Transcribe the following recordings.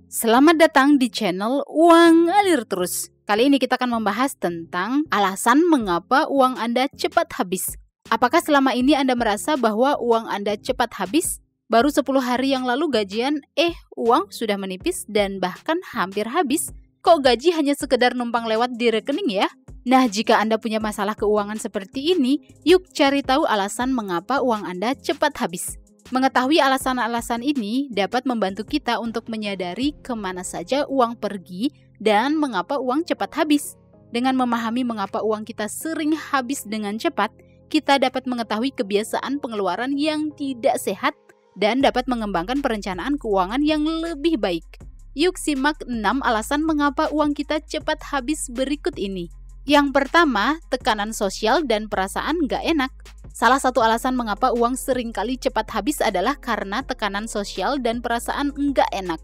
Selamat datang di channel Uang Ngalir Terus. Kali ini kita akan membahas tentang alasan mengapa uang Anda cepat habis. Apakah selama ini Anda merasa bahwa uang Anda cepat habis? Baru 10 hari yang lalu gajian, uang sudah menipis dan bahkan hampir habis. Kok gaji hanya sekedar numpang lewat di rekening ya? Nah, jika Anda punya masalah keuangan seperti ini, yuk cari tahu alasan mengapa uang Anda cepat habis. Mengetahui alasan-alasan ini dapat membantu kita untuk menyadari kemana saja uang pergi dan mengapa uang cepat habis. Dengan memahami mengapa uang kita sering habis dengan cepat, kita dapat mengetahui kebiasaan pengeluaran yang tidak sehat dan dapat mengembangkan perencanaan keuangan yang lebih baik. Yuk simak 6 alasan mengapa uang kita cepat habis berikut ini. Yang pertama, tekanan sosial dan perasaan nggak enak. Salah satu alasan mengapa uang seringkali cepat habis adalah karena tekanan sosial dan perasaan nggak enak.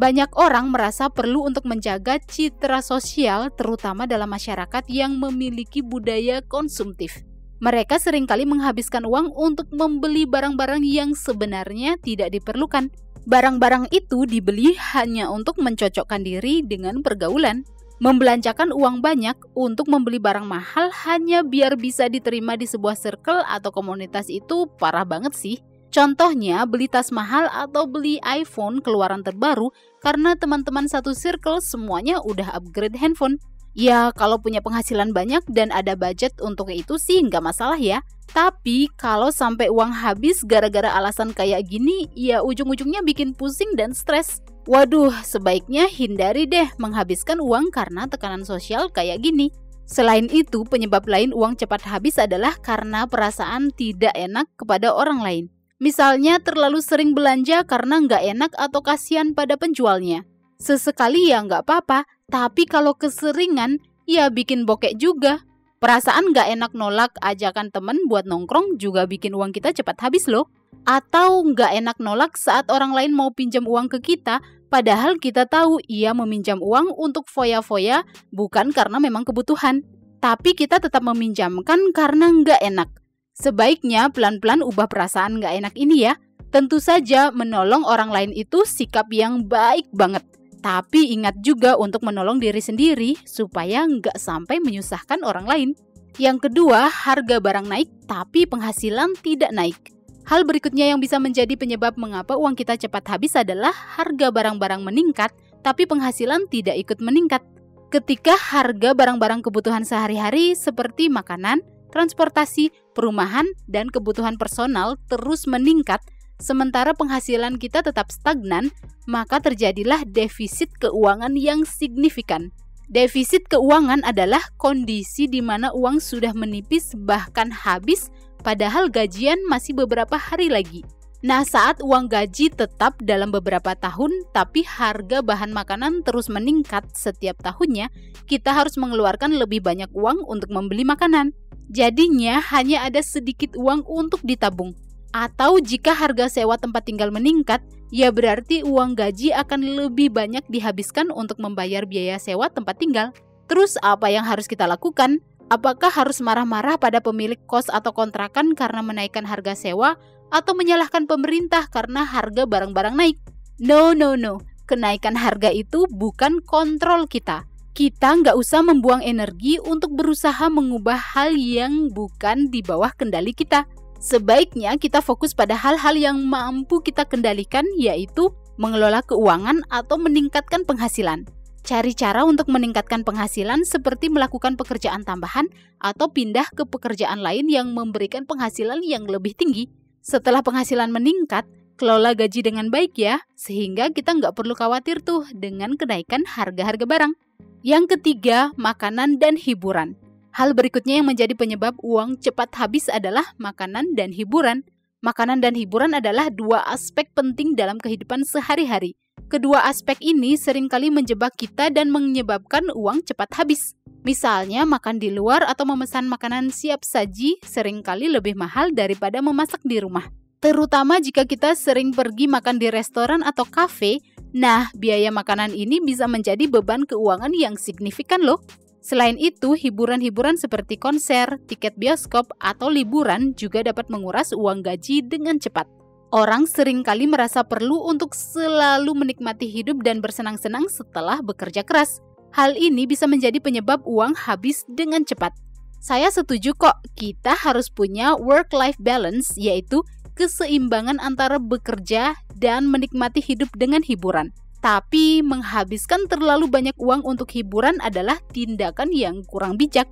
Banyak orang merasa perlu untuk menjaga citra sosial, terutama dalam masyarakat yang memiliki budaya konsumtif. Mereka seringkali menghabiskan uang untuk membeli barang-barang yang sebenarnya tidak diperlukan. Barang-barang itu dibeli hanya untuk mencocokkan diri dengan pergaulan. Membelanjakan uang banyak untuk membeli barang mahal hanya biar bisa diterima di sebuah circle atau komunitas itu parah banget sih. Contohnya beli tas mahal atau beli iPhone keluaran terbaru karena teman-teman satu circle semuanya udah upgrade handphone. Ya kalau punya penghasilan banyak dan ada budget untuk itu sih nggak masalah ya. Tapi kalau sampai uang habis gara-gara alasan kayak gini, ya ujung-ujungnya bikin pusing dan stres. Waduh, sebaiknya hindari deh menghabiskan uang karena tekanan sosial kayak gini. Selain itu, penyebab lain uang cepat habis adalah karena perasaan tidak enak kepada orang lain. Misalnya terlalu sering belanja karena nggak enak atau kasihan pada penjualnya. Sesekali ya nggak apa-apa, tapi kalau keseringan ya bikin bokek juga. Perasaan nggak enak nolak ajakan temen buat nongkrong juga bikin uang kita cepat habis loh. Atau nggak enak nolak saat orang lain mau pinjam uang ke kita, padahal kita tahu ia meminjam uang untuk foya-foya bukan karena memang kebutuhan. Tapi kita tetap meminjamkan karena nggak enak. Sebaiknya pelan-pelan ubah perasaan nggak enak ini ya. Tentu saja menolong orang lain itu sikap yang baik banget. Tapi ingat juga untuk menolong diri sendiri supaya nggak sampai menyusahkan orang lain. Yang kedua, harga barang naik tapi penghasilan tidak naik. Hal berikutnya yang bisa menjadi penyebab mengapa uang kita cepat habis adalah harga barang-barang meningkat tapi penghasilan tidak ikut meningkat. Ketika harga barang-barang kebutuhan sehari-hari seperti makanan, transportasi, perumahan, dan kebutuhan personal terus meningkat, sementara penghasilan kita tetap stagnan, maka terjadilah defisit keuangan yang signifikan. Defisit keuangan adalah kondisi di mana uang sudah menipis bahkan habis, padahal gajian masih beberapa hari lagi. Nah, saat uang gaji tetap dalam beberapa tahun, tapi harga bahan makanan terus meningkat setiap tahunnya, kita harus mengeluarkan lebih banyak uang untuk membeli makanan. Jadinya hanya ada sedikit uang untuk ditabung. Atau jika harga sewa tempat tinggal meningkat, ya berarti uang gaji akan lebih banyak dihabiskan untuk membayar biaya sewa tempat tinggal. Terus apa yang harus kita lakukan? Apakah harus marah-marah pada pemilik kos atau kontrakan karena menaikkan harga sewa atau menyalahkan pemerintah karena harga barang-barang naik? No. Kenaikan harga itu bukan kontrol kita. Kita nggak usah membuang energi untuk berusaha mengubah hal yang bukan di bawah kendali kita. Sebaiknya kita fokus pada hal-hal yang mampu kita kendalikan, yaitu mengelola keuangan atau meningkatkan penghasilan. Cari cara untuk meningkatkan penghasilan seperti melakukan pekerjaan tambahan atau pindah ke pekerjaan lain yang memberikan penghasilan yang lebih tinggi. Setelah penghasilan meningkat, kelola gaji dengan baik ya, sehingga kita nggak perlu khawatir tuh dengan kenaikan harga-harga barang. Yang ketiga, makanan dan hiburan. Hal berikutnya yang menjadi penyebab uang cepat habis adalah makanan dan hiburan. Makanan dan hiburan adalah dua aspek penting dalam kehidupan sehari-hari. Kedua aspek ini seringkali menjebak kita dan menyebabkan uang cepat habis. Misalnya makan di luar atau memesan makanan siap saji seringkali lebih mahal daripada memasak di rumah. Terutama jika kita sering pergi makan di restoran atau kafe, nah biaya makanan ini bisa menjadi beban keuangan yang signifikan loh. Selain itu, hiburan-hiburan seperti konser, tiket bioskop, atau liburan juga dapat menguras uang gaji dengan cepat. Orang seringkali merasa perlu untuk selalu menikmati hidup dan bersenang-senang setelah bekerja keras. Hal ini bisa menjadi penyebab uang habis dengan cepat. Saya setuju kok, kita harus punya work-life balance, yaitu keseimbangan antara bekerja dan menikmati hidup dengan hiburan. Tapi menghabiskan terlalu banyak uang untuk hiburan adalah tindakan yang kurang bijak.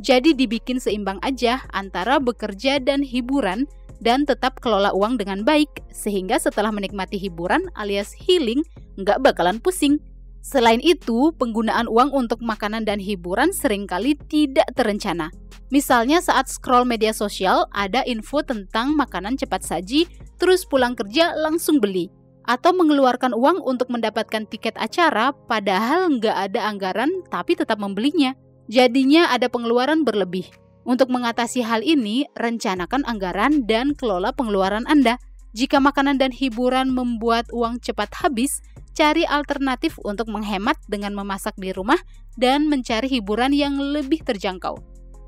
Jadi dibikin seimbang aja antara bekerja dan hiburan, dan tetap kelola uang dengan baik, sehingga setelah menikmati hiburan alias healing, nggak bakalan pusing. Selain itu, penggunaan uang untuk makanan dan hiburan seringkali tidak terencana. Misalnya saat scroll media sosial, ada info tentang makanan cepat saji, terus pulang kerja langsung beli. Atau mengeluarkan uang untuk mendapatkan tiket acara, padahal nggak ada anggaran tapi tetap membelinya. Jadinya ada pengeluaran berlebih. Untuk mengatasi hal ini, rencanakan anggaran dan kelola pengeluaran Anda. Jika makanan dan hiburan membuat uang cepat habis, cari alternatif untuk menghemat dengan memasak di rumah dan mencari hiburan yang lebih terjangkau.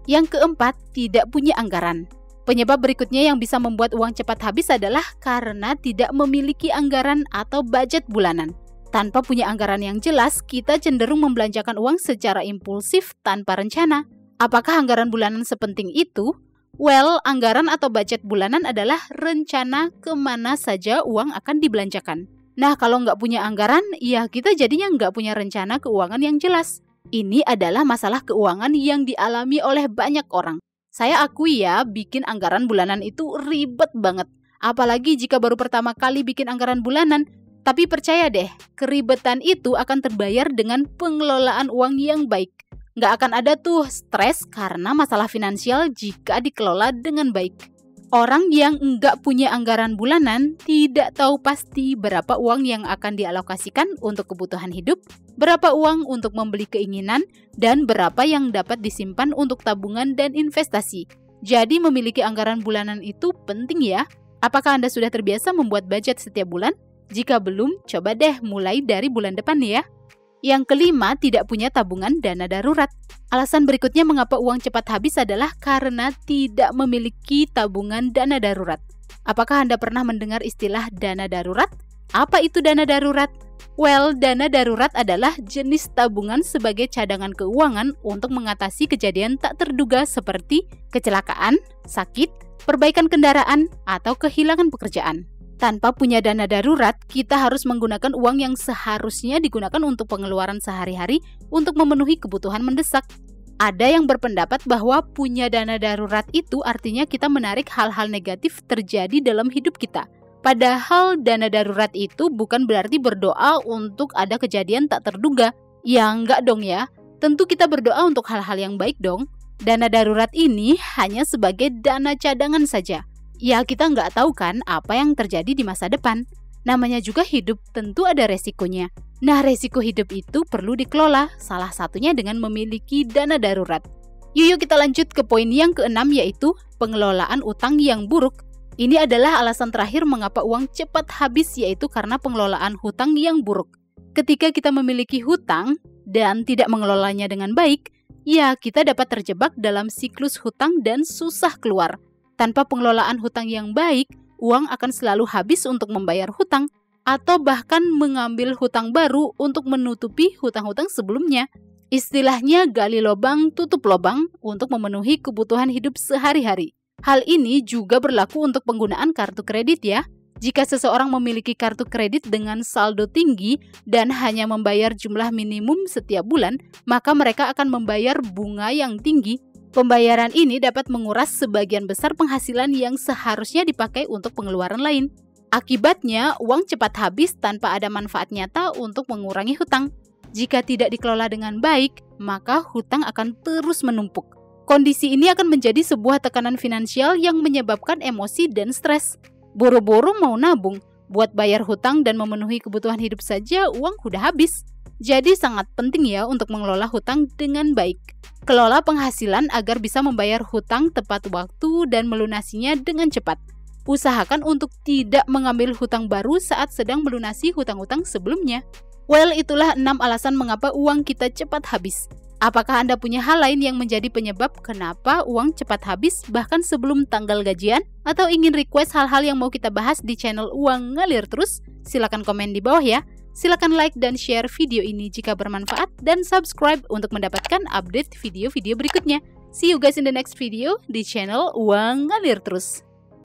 Yang keempat, tidak punya anggaran. Penyebab berikutnya yang bisa membuat uang cepat habis adalah karena tidak memiliki anggaran atau budget bulanan. Tanpa punya anggaran yang jelas, kita cenderung membelanjakan uang secara impulsif tanpa rencana. Apakah anggaran bulanan sepenting itu? Well, anggaran atau budget bulanan adalah rencana kemana saja uang akan dibelanjakan. Nah, kalau nggak punya anggaran, ya kita jadinya nggak punya rencana keuangan yang jelas. Ini adalah masalah keuangan yang dialami oleh banyak orang. Saya akui ya, bikin anggaran bulanan itu ribet banget. Apalagi jika baru pertama kali bikin anggaran bulanan. Tapi percaya deh, keribetan itu akan terbayar dengan pengelolaan uang yang baik. Nggak akan ada tuh stres karena masalah finansial jika dikelola dengan baik. Orang yang nggak punya anggaran bulanan tidak tahu pasti berapa uang yang akan dialokasikan untuk kebutuhan hidup, berapa uang untuk membeli keinginan, dan berapa yang dapat disimpan untuk tabungan dan investasi. Jadi memiliki anggaran bulanan itu penting ya. Apakah Anda sudah terbiasa membuat budget setiap bulan? Jika belum, coba deh mulai dari bulan depan ya. Yang kelima, tidak punya tabungan dana darurat. Alasan berikutnya mengapa uang cepat habis adalah karena tidak memiliki tabungan dana darurat. Apakah Anda pernah mendengar istilah dana darurat? Apa itu dana darurat? Well, dana darurat adalah jenis tabungan sebagai cadangan keuangan untuk mengatasi kejadian tak terduga seperti kecelakaan, sakit, perbaikan kendaraan, atau kehilangan pekerjaan. Tanpa punya dana darurat, kita harus menggunakan uang yang seharusnya digunakan untuk pengeluaran sehari-hari untuk memenuhi kebutuhan mendesak. Ada yang berpendapat bahwa punya dana darurat itu artinya kita menarik hal-hal negatif terjadi dalam hidup kita. Padahal dana darurat itu bukan berarti berdoa untuk ada kejadian tak terduga. Ya enggak dong ya, tentu kita berdoa untuk hal-hal yang baik dong. Dana darurat ini hanya sebagai dana cadangan saja. Ya kita nggak tahu kan apa yang terjadi di masa depan. Namanya juga hidup, tentu ada resikonya. Nah, resiko hidup itu perlu dikelola, salah satunya dengan memiliki dana darurat. Yuk kita lanjut ke poin yang keenam, yaitu pengelolaan utang yang buruk. Ini adalah alasan terakhir mengapa uang cepat habis, yaitu karena pengelolaan hutang yang buruk. Ketika kita memiliki hutang dan tidak mengelolanya dengan baik, ya kita dapat terjebak dalam siklus hutang dan susah keluar. Tanpa pengelolaan hutang yang baik, uang akan selalu habis untuk membayar hutang atau bahkan mengambil hutang baru untuk menutupi hutang-hutang sebelumnya. Istilahnya gali lubang, tutup lubang untuk memenuhi kebutuhan hidup sehari-hari. Hal ini juga berlaku untuk penggunaan kartu kredit ya. Jika seseorang memiliki kartu kredit dengan saldo tinggi dan hanya membayar jumlah minimum setiap bulan, maka mereka akan membayar bunga yang tinggi. Pembayaran ini dapat menguras sebagian besar penghasilan yang seharusnya dipakai untuk pengeluaran lain. Akibatnya, uang cepat habis tanpa ada manfaat nyata untuk mengurangi hutang. Jika tidak dikelola dengan baik, maka hutang akan terus menumpuk. Kondisi ini akan menjadi sebuah tekanan finansial yang menyebabkan emosi dan stres. Boro-boro mau nabung, buat bayar hutang dan memenuhi kebutuhan hidup saja uang udah habis. Jadi sangat penting ya untuk mengelola hutang dengan baik. Kelola penghasilan agar bisa membayar hutang tepat waktu dan melunasinya dengan cepat. Usahakan untuk tidak mengambil hutang baru saat sedang melunasi hutang-hutang sebelumnya. Well, itulah 6 alasan mengapa uang kita cepat habis. Apakah Anda punya hal lain yang menjadi penyebab kenapa uang cepat habis bahkan sebelum tanggal gajian? Atau ingin request hal-hal yang mau kita bahas di channel Uang Ngalir Terus? Silakan komen di bawah ya. Silakan like dan share video ini jika bermanfaat dan subscribe untuk mendapatkan update video-video berikutnya. See you guys in the next video di channel Uang Ngalir Terus.